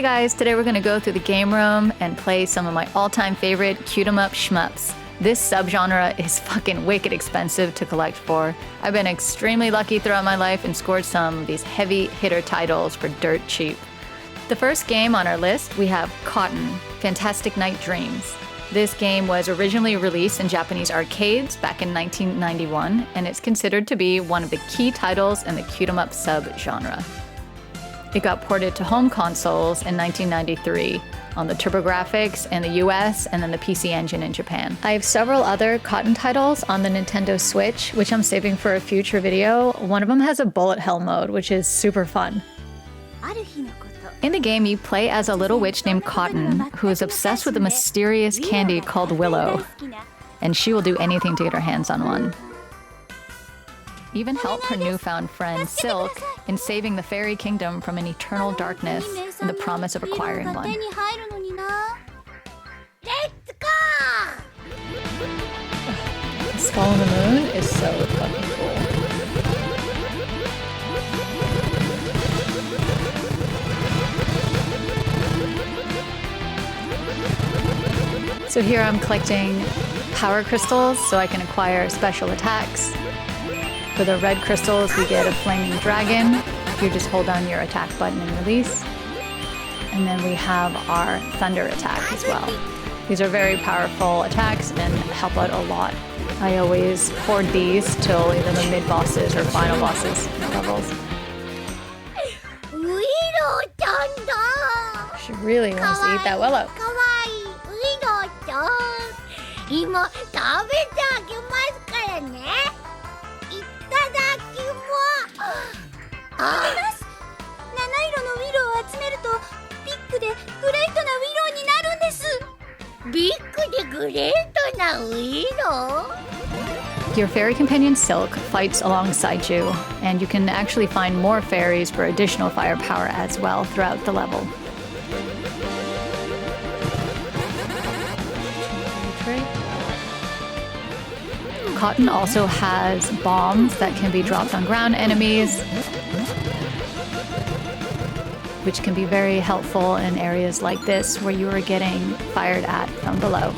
Hey guys, today we're gonna go through the game room and play some of my all-time favorite Up SHUMPS. This subgenre is fucking wicked expensive to collect for. I've been extremely lucky throughout my life and scored some of these heavy hitter titles for dirt cheap. The first game on our list, we have Cotton, Fantastic Night Dreams. This game was originally released in Japanese arcades back in 1991, and it's considered to be one of the key titles in the Q-em-up subgenre. It got ported to home consoles in 1993 on the TurboGrafx in the US and then the PC Engine in Japan. I have several other Cotton titles on the Nintendo Switch, which I'm saving for a future video. One of them has a bullet hell mode, which is super fun. In the game, you play as a little witch named Cotton, who is obsessed with a mysterious candy called Willow, and she will do anything to get her hands on one. Even help her newfound friend Silk in saving the fairy kingdom from an eternal darkness and the promise of acquiring one. The skull on the moon is so fucking cool. So here I'm collecting power crystals so I can acquire special attacks. For the red crystals, we get a flaming dragon. You just hold down your attack button and release. And then we have our thunder attack as well. These are very powerful attacks and help out a lot. I always hoard these till either the mid-bosses or final bosses levels. She really wants to eat that Willow. Your fairy companion Silk fights alongside you, and you can actually find more fairies for additional firepower as well throughout the level. Cotton also has bombs that can be dropped on ground enemies, which can be very helpful in areas like this where you are getting fired at from below.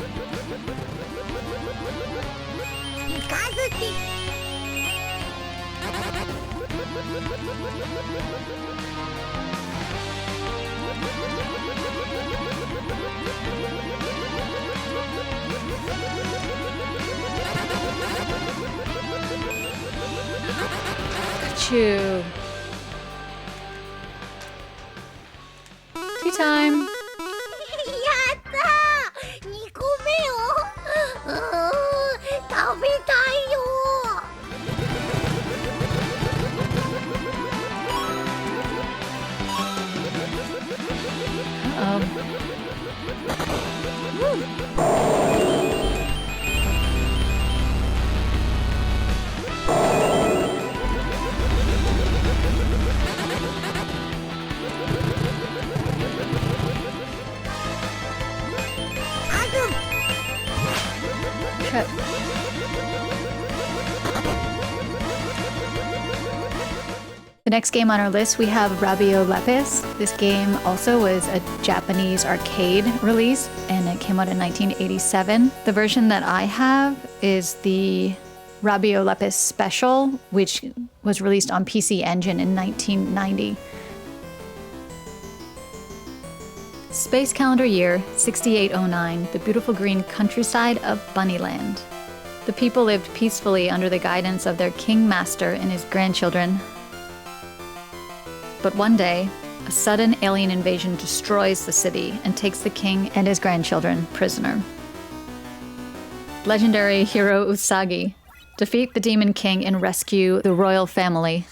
Tea time. The next game on our list, we have Rabio Lepus. This game also was a Japanese arcade release, and it came out in 1987. The version that I have is the Rabio Lepus Special, which was released on PC Engine in 1990. Space calendar year 6809, the beautiful green countryside of Bunnyland. The people lived peacefully under the guidance of their king master and his grandchildren. But one day, a sudden alien invasion destroys the city and takes the king and his grandchildren prisoner. Legendary hero Usagi, defeat the Demon King and rescue the royal family.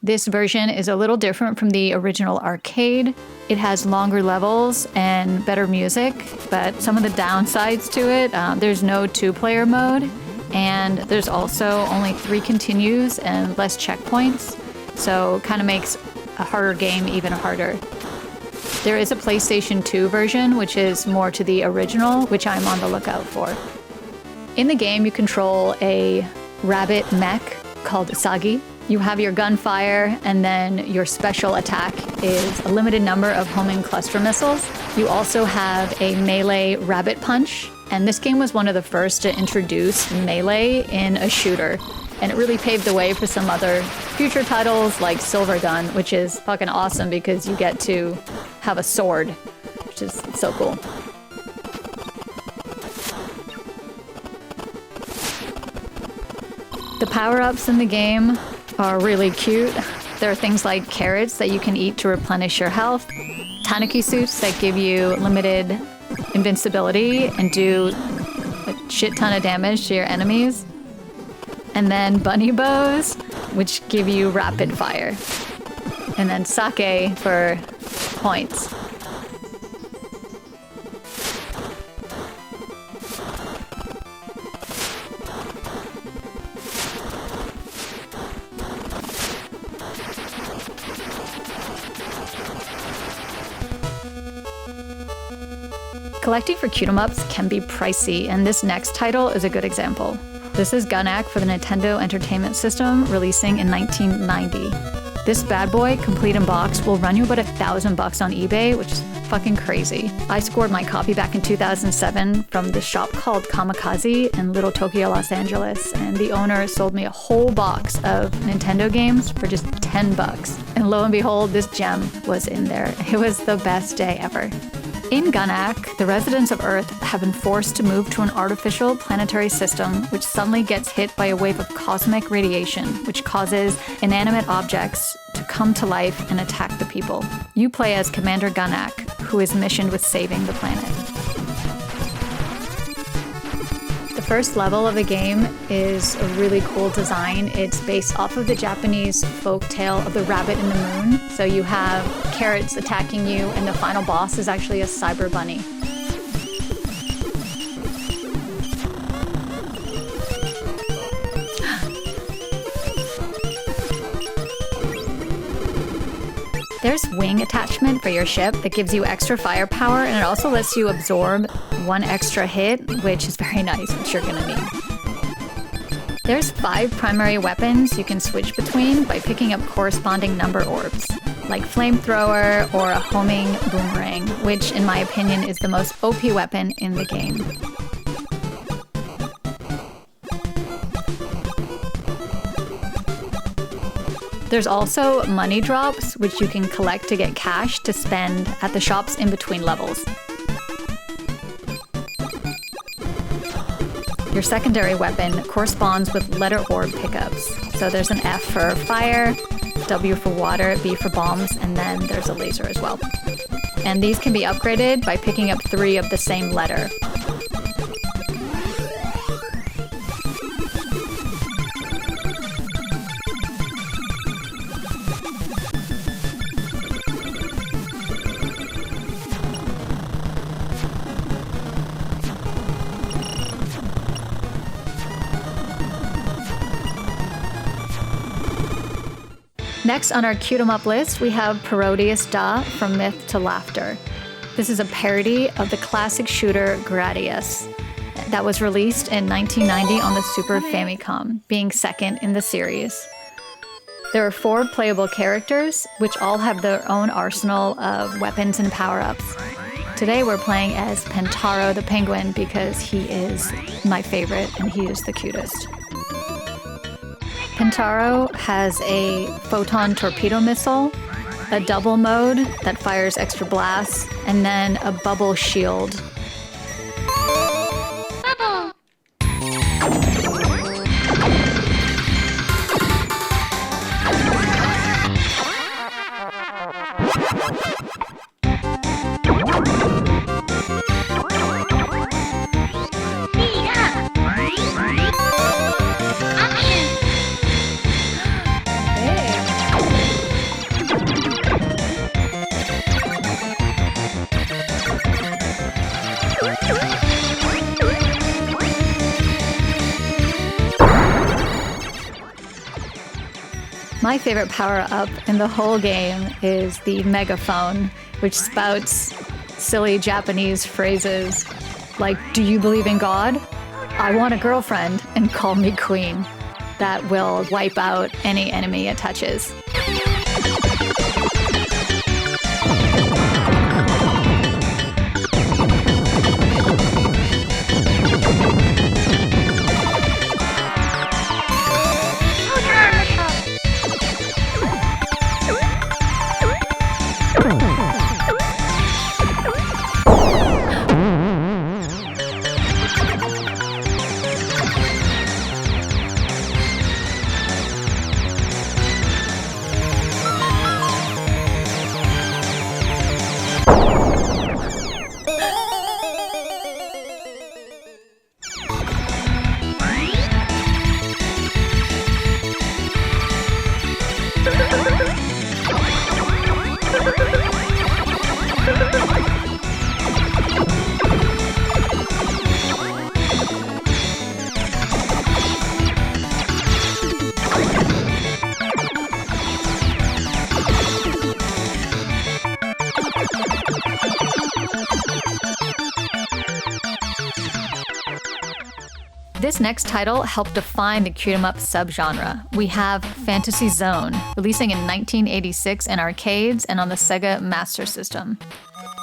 This version is a little different from the original arcade. It has longer levels and better music, but some of the downsides to it, there's no two-player mode, and there's also only 3 continues and less checkpoints, so it kind of makes a harder game even harder. There is a PlayStation 2 version, which is more to the original, which I'm on the lookout for. In the game, you control a rabbit mech called Usagi, You have your gunfire, and then your special attack is a limited number of homing cluster missiles. You also have a melee rabbit punch, and this game was one of the first to introduce melee in a shooter. And it really paved the way for some other future titles like Silver Gun, which is fucking awesome because you get to have a sword, which is so cool. The power-ups in the game are really cute. There are things like carrots that you can eat to replenish your health, tanuki suits that give you limited invincibility and do a shit ton of damage to your enemies, and then bunny bows, which give you rapid fire, and then sake for points. Collecting for Q-em-ups can be pricey, and this next title is a good example. This is Gun-Nac for the Nintendo Entertainment System, releasing in 1990. This bad boy, complete in box, will run you about $1,000 on eBay, which is fucking crazy. I scored my copy back in 2007 from the shop called Kamikaze in Little Tokyo, Los Angeles, and the owner sold me a whole box of Nintendo games for just $10. And lo and behold, this gem was in there. It was the best day ever. In Gun-Nac, the residents of Earth have been forced to move to an artificial planetary system which suddenly gets hit by a wave of cosmic radiation, which causes inanimate objects to come to life and attack the people. You play as Commander Gun-Nac, who is missioned with saving the planet. The first level of the game is a really cool design. It's based off of the Japanese folk tale of the rabbit in the moon. So you have carrots attacking you, and the final boss is actually a cyber bunny. There's wing attachment for your ship that gives you extra firepower, and it also lets you absorb one extra hit, which is very nice, which you're gonna need. There's 5 primary weapons you can switch between by picking up corresponding number orbs, like flamethrower or a homing boomerang, which in my opinion is the most OP weapon in the game. There's also money drops, which you can collect to get cash to spend at the shops in between levels. Your secondary weapon corresponds with letter orb pickups. So there's an F for fire, W for water, B for bombs, and then there's a laser as well. And these can be upgraded by picking up 3 of the same letter. Next on our Q-em-up list, we have Parodious Da From Myth to Laughter. This is a parody of the classic shooter Gradius that was released in 1990 on the Super Famicom, being second in the series. There are 4 playable characters, which all have their own arsenal of weapons and power-ups. Today we're playing as Pentaro the Penguin because he is my favorite and he is the cutest. Pentaro has a photon torpedo missile, a double mode that fires extra blasts, and then a bubble shield. My favorite power-up in the whole game is the megaphone, which spouts silly Japanese phrases like, "Do you believe in God? I want a girlfriend, and call me queen." that will wipe out any enemy it touches. This next title helped define the Q-'em-up subgenre. We have Fantasy Zone, releasing in 1986 in arcades and on the Sega Master System.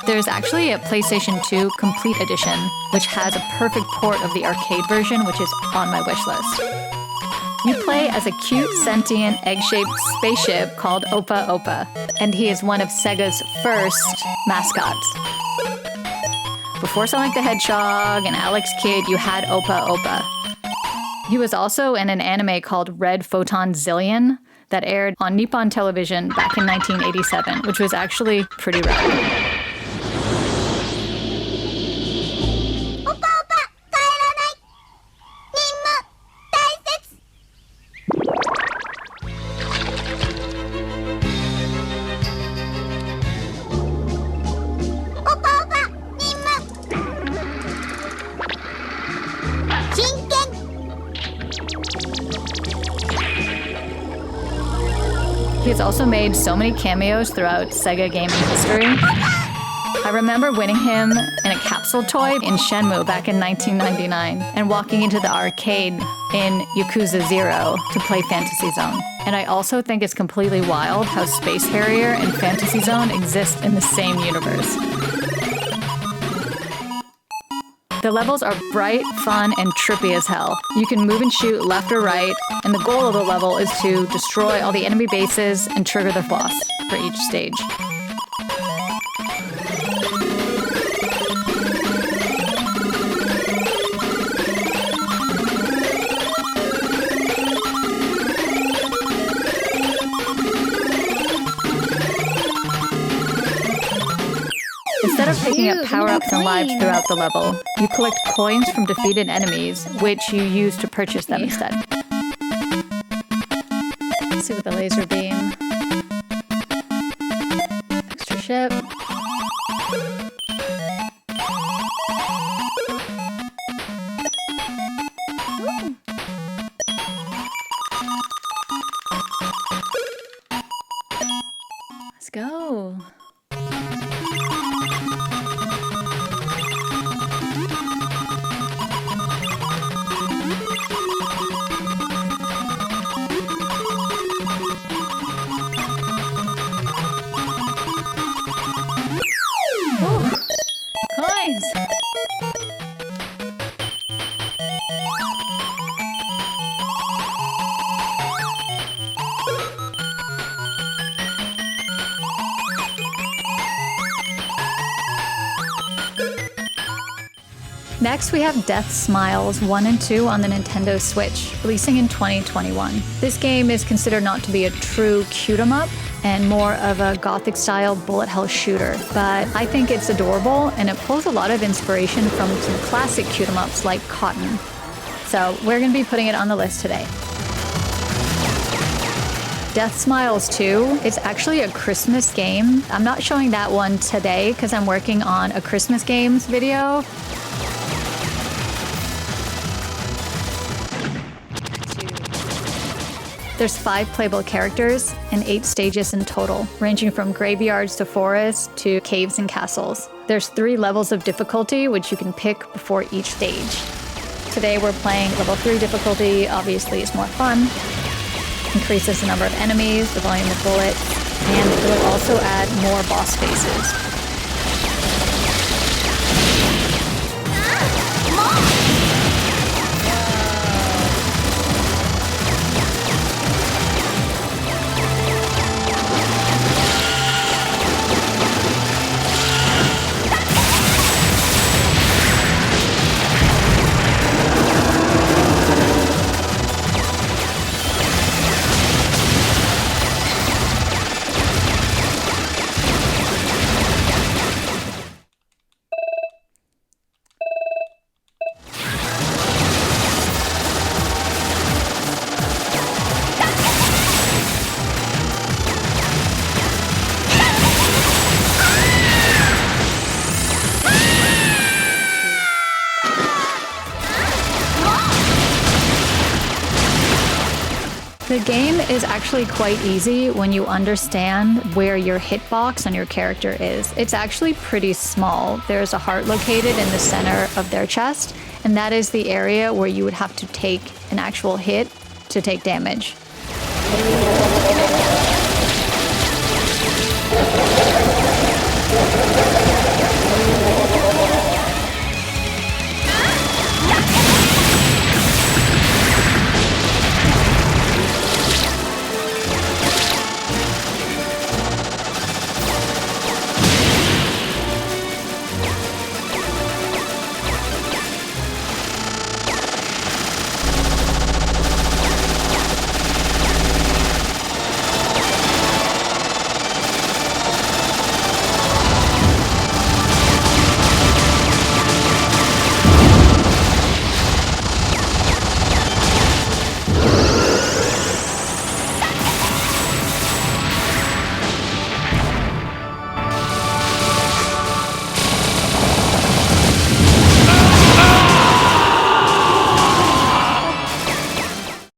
There's actually a PlayStation 2 Complete Edition, which has a perfect port of the arcade version, which is on my wish list. You play as a cute, sentient, egg-shaped spaceship called Opa Opa, and he is one of Sega's first mascots. Before Sonic the Hedgehog and Alex Kidd, you had Opa Opa. He was also in an anime called Red Photon Zillion that aired on Nippon Television back in 1987, which was actually pretty rad. He's also made so many cameos throughout Sega gaming history. I remember winning him in a capsule toy in Shenmue back in 1999 and walking into the arcade in Yakuza 0 to play Fantasy Zone. And I also think it's completely wild how Space Harrier and Fantasy Zone exist in the same universe. The levels are bright, fun, and trippy as hell. You can move and shoot left or right, and the goal of the level is to destroy all the enemy bases and trigger the boss for each stage. Instead of picking up power-ups and lives throughout the level, you collect coins from defeated enemies, which you use to purchase them instead. Let's see with the laser beam. Extra ship. Let's go. Next, we have Deathsmiles 1 and 2 on the Nintendo Switch, releasing in 2021. This game is considered not to be a true Q-'em-up and more of a gothic-style bullet hell shooter, but I think it's adorable and it pulls a lot of inspiration from some classic Q-'em-ups like Cotton. So we're going to be putting it on the list today. Deathsmiles 2 is actually a Christmas game. I'm not showing that one today because I'm working on a Christmas games video. There's 5 playable characters and 8 stages in total, ranging from graveyards to forests to caves and castles. There's 3 levels of difficulty, which you can pick before each stage. Today we're playing level 3 difficulty. Obviously it's more fun. Increases the number of enemies, the volume of bullets, and it will also add more boss phases. The game is actually quite easy when you understand where your hitbox on your character is. It's actually pretty small. There's a heart located in the center of their chest, and that is the area where you would have to take an actual hit to take damage.